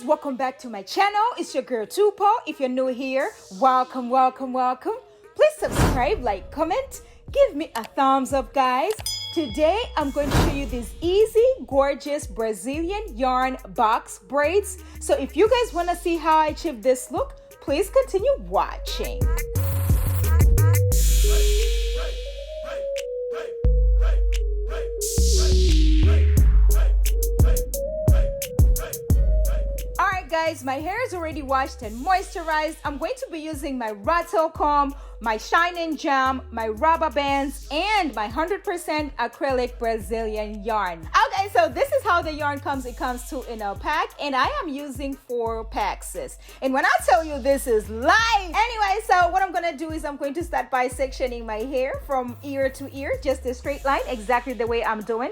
guys, welcome back to my channel. It's your girl Tupo. If you're new here, welcome. Please subscribe, like, comment, give me a thumbs up, guys. Today I'm going to show you these easy, gorgeous Brazilian yarn box braids. So if you guys want to see how I achieve this look, please continue watching. Guys, my hair is already washed and moisturized. I'm going to be using my rattle comb, my shine and jam, my rubber bands, and my 100% acrylic Brazilian yarn. Okay, so this is how the yarn comes. It comes in a pack, and I am using 4 packs. And when I tell you this is life. Anyway, so what I'm gonna do is I'm going to start by sectioning my hair from ear to ear, just a straight line, exactly the way I'm doing.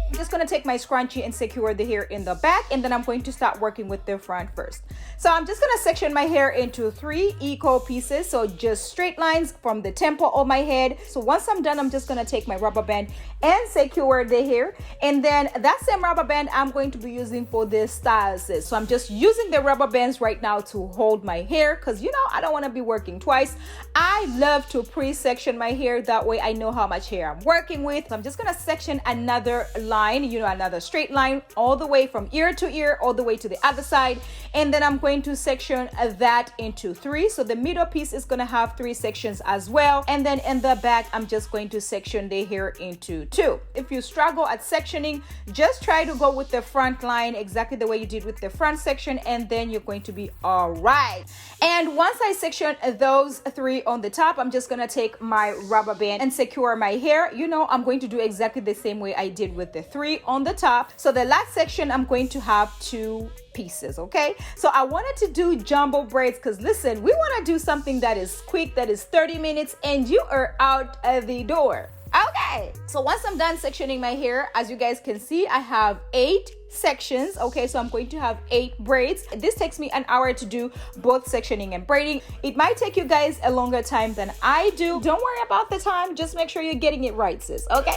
I'm just going to take my scrunchie and secure the hair in the back, and then I'm going to start working with the front first. So I'm just going to section my hair into 3 equal pieces, so just straight lines from the temple of my head. So once I'm done, I'm just going to take my rubber band and secure the hair, and then that same rubber band I'm going to be using for the styles. So I'm just using the rubber bands right now to hold my hair, because you know I don't want to be working twice. I love to pre-section my hair, that way I know how much hair I'm working with. So I'm just going to section another line, another straight line all the way from ear to ear, all the way to the other side, and then I'm going to section that into 3. So the middle piece is going to have 3 sections as well, and then in the back I'm just going to section the hair into 2. If you struggle at sectioning, just try to go with the front line exactly the way you did with the front section, and then you're going to be all right. And once I section those 3 on the top, I'm just going to take my rubber band and secure my hair. I'm going to do exactly the same way I did with the 3 on the top. So the last section I'm going to have 2 pieces. Okay, so I wanted to do jumbo braids because listen, we want to do something that is quick, that is 30 minutes, and you are out of the door. Okay, so once I'm done sectioning my hair, as you guys can see, I have 8 sections. Okay, so I'm going to have 8 braids. This takes me an hour to do both sectioning and braiding. It might take you guys a longer time than I do. Don't worry about the time, just make sure you're getting it right, sis. Okay,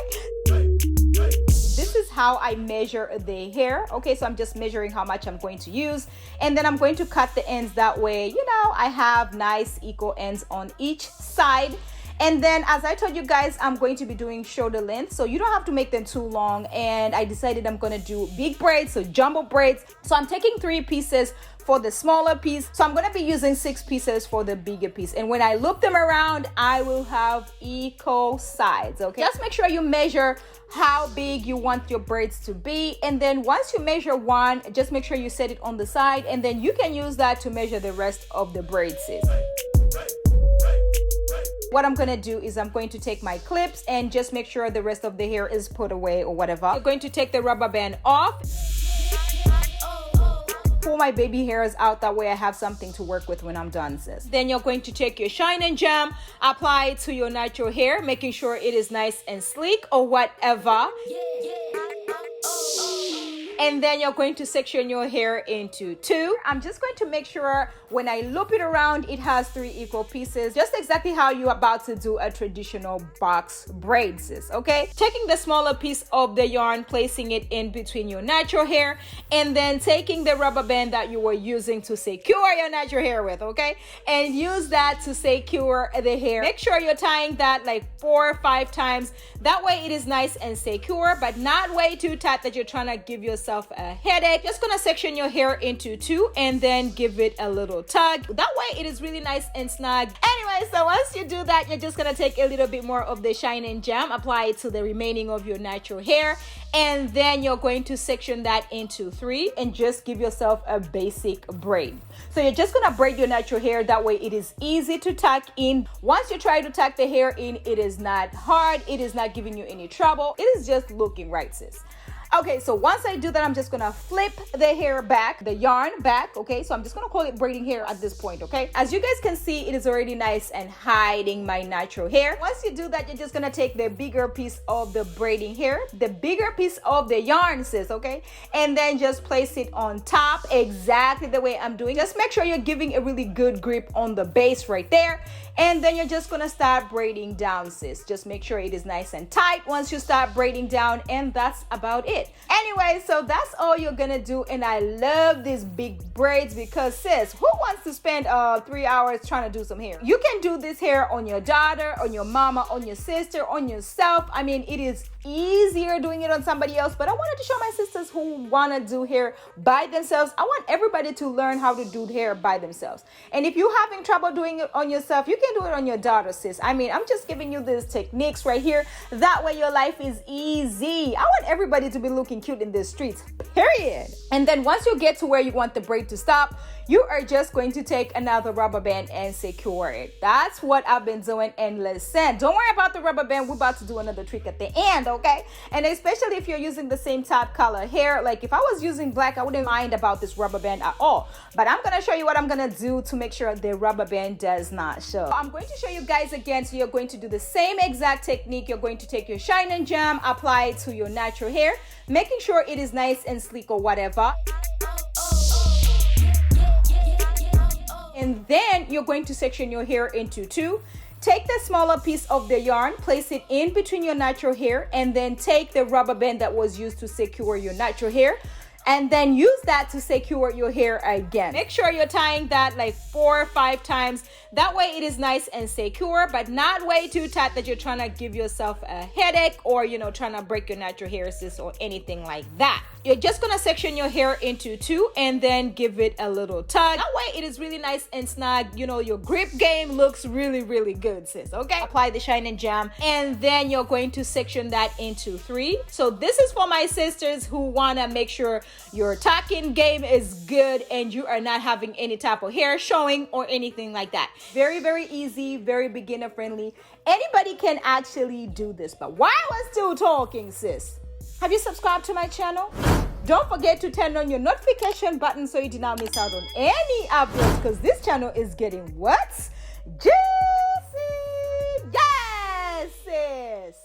this is how I measure the hair. Okay, so I'm just measuring how much I'm going to use, and then I'm going to cut the ends, that way I have nice equal ends on each side. And then, as I told you guys, I'm going to be doing shoulder length, so you don't have to make them too long. And I decided I'm going to do big braids, so jumbo braids. So I'm taking 3 pieces for the smaller piece, so I'm going to be using 6 pieces for the bigger piece. And when I loop them around, I will have equal sides. Okay, just make sure you measure how big you want your braids to be, and then once you measure one, just make sure you set it on the side, and then you can use that to measure the rest of the braids. What I'm going to do is I'm going to take my clips and just make sure the rest of the hair is put away or whatever. I'm going to take the rubber band off, pull my baby hairs out, that way I have something to work with when I'm done, sis. Then you're going to take your shine and jam, apply it to your natural hair, making sure it is nice and sleek or whatever. And then you're going to section your hair into 2. I'm just going to make sure when I loop it around, it has 3 equal pieces, just exactly how you're about to do a traditional box braid, sis. Okay, taking the smaller piece of the yarn, placing it in between your natural hair, and then taking the rubber band that you were using to secure your natural hair with, okay, and use that to secure the hair. Make sure you're tying that like 4 or 5 times, that way it is nice and secure, but not way too tight that you're trying to give yourself a headache. Just gonna section your hair into 2 and then give it a little tug, that way it is really nice and snug. Anyway, so once you do that, you're just gonna take a little bit more of the shine and jam, apply it to the remaining of your natural hair, and then you're going to section that into 3 and just give yourself a basic braid. So you're just gonna braid your natural hair, that way it is easy to tuck in. Once you try to tuck the hair in, it is not hard, it is not giving you any trouble, it is just looking right, sis. Okay, so once I do that, I'm just gonna flip the hair back, the yarn back. Okay, so I'm just gonna call it braiding hair at this point. Okay, as you guys can see, it is already nice and hiding my natural hair. Once you do that, you're just gonna take the bigger piece of the braiding hair, the bigger piece of the yarn, sis. Okay, and then just place it on top exactly the way I'm doing. Just make sure you're giving a really good grip on the base right there, and then you're just gonna start braiding down, sis. Just make sure it is nice and tight once you start braiding down, and that's about it. it. Anyway, so that's all you're gonna do, and I love these big braids because sis, who wants to spend 3 hours trying to do some hair? You can do this hair on your daughter, on your mama, on your sister, on yourself. I mean, it is easier doing it on somebody else, but I wanted to show my sisters who want to do hair by themselves. I want everybody to learn how to do hair by themselves. And if you're having trouble doing it on yourself, you can do it on your daughter, sis. I mean, I'm just giving you these techniques right here. That way your life is easy. I want everybody to be looking cute in the streets, period. And then once you get to where you want the braid to stop, you are just going to take another rubber band and secure it. That's what I've been doing. And listen, don't worry about the rubber band. We're about to do another trick at the end, okay? And especially if you're using the same type color hair, like if I was using black, I wouldn't mind about this rubber band at all. But I'm gonna show you what I'm gonna do to make sure the rubber band does not show. I'm going to show you guys again. So you're going to do the same exact technique. You're going to take your shine and jam, apply it to your natural hair, making sure it is nice and sleek or whatever. And then you're going to section your hair into two. Take the smaller piece of the yarn, place it in between your natural hair, and then take the rubber band that was used to secure your natural hair, and then use that to secure your hair again. Make sure you're tying that like 4 or 5 times. That way it is nice and secure, but not way too tight that you're trying to give yourself a headache or, you know, trying to break your natural hair, sis, or anything like that. You're just gonna section your hair into two and then give it a little tug. That way it is really nice and snug. You know, your grip game looks really, really good, sis, okay? Apply the shine and jam, and then you're going to section that into 3. So this is for my sisters who wanna make sure your tucking game is good and you are not having any type of hair showing or anything like that. Very, very easy, very beginner friendly. Anybody can actually do this. But while we're still talking, sis, have you subscribed to my channel? Don't forget to turn on your notification button so you do not miss out on any uploads, because this channel is getting what? Juicy! Yes, sis!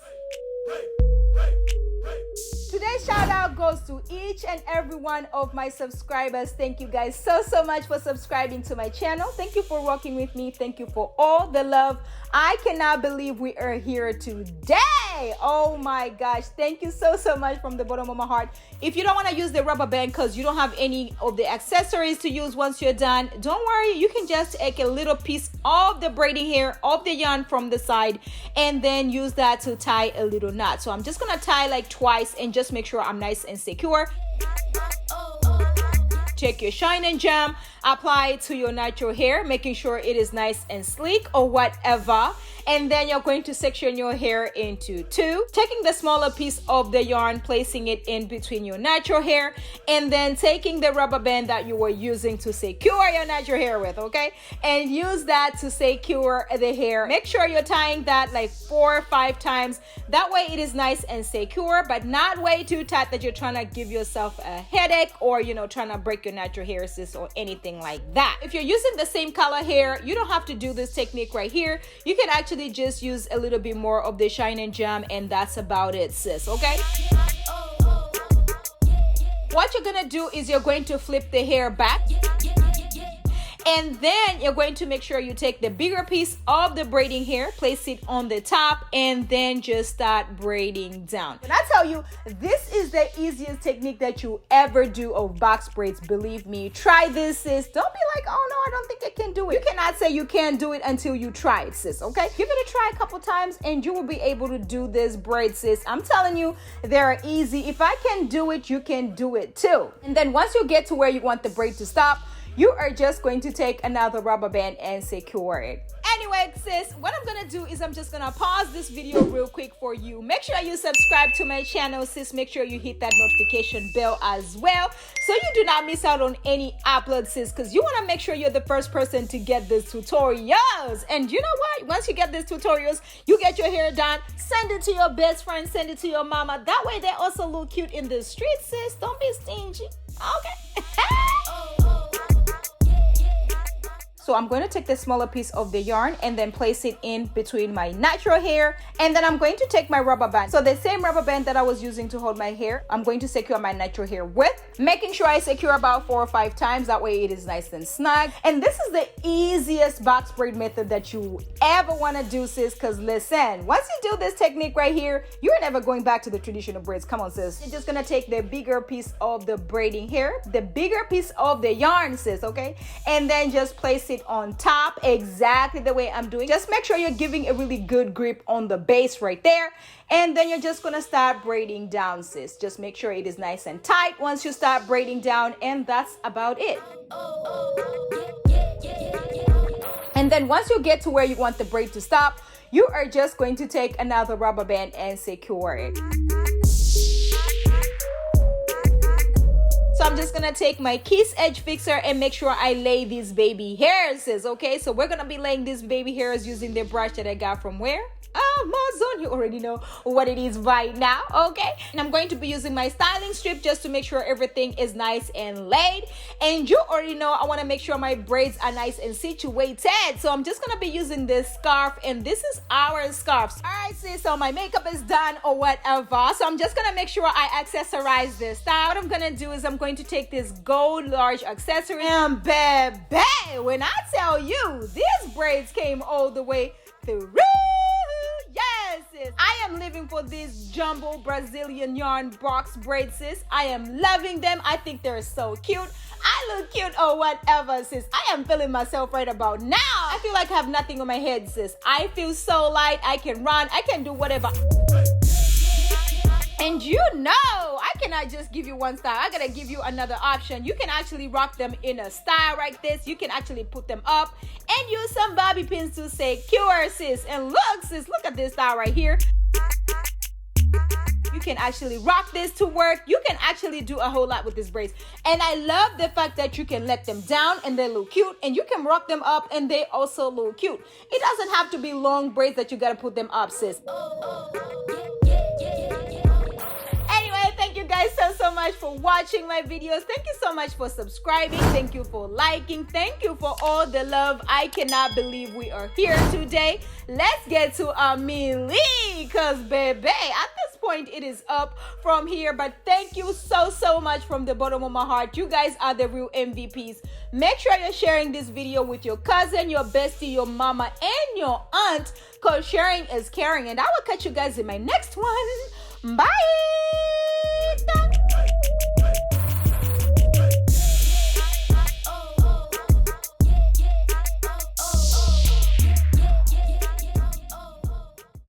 Today's shout out goes to each and every one of my subscribers. Thank you guys so much for subscribing to my channel. Thank you for working with me. Thank you for all the love. I cannot believe we are here today. Oh my gosh. Thank you so much from the bottom of my heart. If you don't want to use the rubber band because you don't have any of the accessories to use once you're done, don't worry. You can just take a little piece of the braiding hair of the yarn from the side and then use that to tie a little knot. So I'm just going to tie like twice and just make sure I'm nice and secure. Take your shine and jam, apply it to your natural hair, making sure it is nice and sleek or whatever. And then you're going to section your hair into 2, taking the smaller piece of the yarn, placing it in between your natural hair, and then taking the rubber band that you were using to secure your natural hair with, okay? And use that to secure the hair. Make sure you're tying that like 4 or 5 times. That way it is nice and secure, but not way too tight that you're trying to give yourself a headache or, you know, trying to break your natural hair, sis, or anything like that. If you're using the same color hair, you don't have to do this technique right here. You can actually just use a little bit more of the shine and jam, and that's about it, sis, okay? What you're gonna do is you're going to flip the hair back, and then you're going to make sure you take the bigger piece of the braiding hair, place it on the top, and then just start braiding down. And I tell you, this is the easiest technique that you ever do of box braids. Believe me, try this, sis. Don't be like, oh no, I don't think I can do it. You cannot say you can't do it until you try it, sis, okay? Give it a try a couple times and you will be able to do this braid, sis. I'm telling you, they're easy. If I can do it, you can do it too. And then once you get to where you want the braid to stop, you are just going to take another rubber band and secure it. Anyway, sis, what I'm gonna do is I'm just gonna pause this video real quick for you. Make sure you subscribe to my channel, sis. Make sure you hit that notification bell as well so you do not miss out on any uploads, sis, because you want to make sure you're the first person to get these tutorials. And you know what? Once you get these tutorials, you get your hair done, send it to your best friend, send it to your mama. That way they also look cute in the streets, sis. Don't be stingy, okay? So I'm going to take the smaller piece of the yarn and then place it in between my natural hair. And then I'm going to take my rubber band. So the same rubber band that I was using to hold my hair, I'm going to secure my natural hair with, making sure I secure about 4 or 5 times. That way it is nice and snug. And this is the easiest box braid method that you ever want to do, sis, because listen, once you do this technique right here, you're never going back to the traditional braids. Come on, sis. You're just going to take the bigger piece of the braiding hair, the bigger piece of the yarn, sis, okay? And then just place it on top exactly the way I'm doing. Just make sure you're giving a really good grip on the base right there. And then you're just gonna start braiding down, sis. Just make sure it is nice and tight once you start braiding down, and that's about it. And then once you get to where you want the braid to stop, you are just going to take another rubber band and secure it. So I'm just gonna take my Kiss Edge Fixer and make sure I lay these baby hairs, sis, okay? So we're gonna be laying these baby hairs using the brush that I got from where? Amazon. You already know what it is right now, okay? And I'm going to be using my styling strip just to make sure everything is nice and laid. And you already know I want to make sure my braids are nice and situated. So I'm just gonna be using this scarf, and this is our scarf. All right, sis, so my makeup is done or whatever. So I'm just gonna make sure I accessorize this style. What I'm gonna do is I'm going to take this gold large accessory, and baby, when I tell you these braids came all the way through. Yes, sis. I am living for these jumbo Brazilian yarn box braids, sis. I am loving them. I think they're so cute. I look cute or whatever, sis. I am feeling myself right about now. I feel like I have nothing on my head, sis. I feel so light. I can run. I can do whatever. And you know, I cannot just give you one style. I gotta give you another option. You can actually rock them in a style like this. You can actually put them up and use some bobby pins to secure, sis. And look, sis, look at this style right here. You can actually rock this to work. You can actually do a whole lot with these braids. And I love the fact that you can let them down and they look cute, and you can rock them up and they also look cute. It doesn't have to be long braids that you gotta put them up, sis. Guys, so much for watching my videos. Thank you so much for subscribing. Thank you for liking. Thank you for all the love. I cannot believe we are here today. Let's get to a melee, because baby, at this point it is up from here. But thank you so much from the bottom of my heart. You guys are the real MVPs. Make sure you're sharing this video with your cousin, your bestie, your mama, and your aunt, because sharing is caring. And I will catch you guys in my next one. Bye.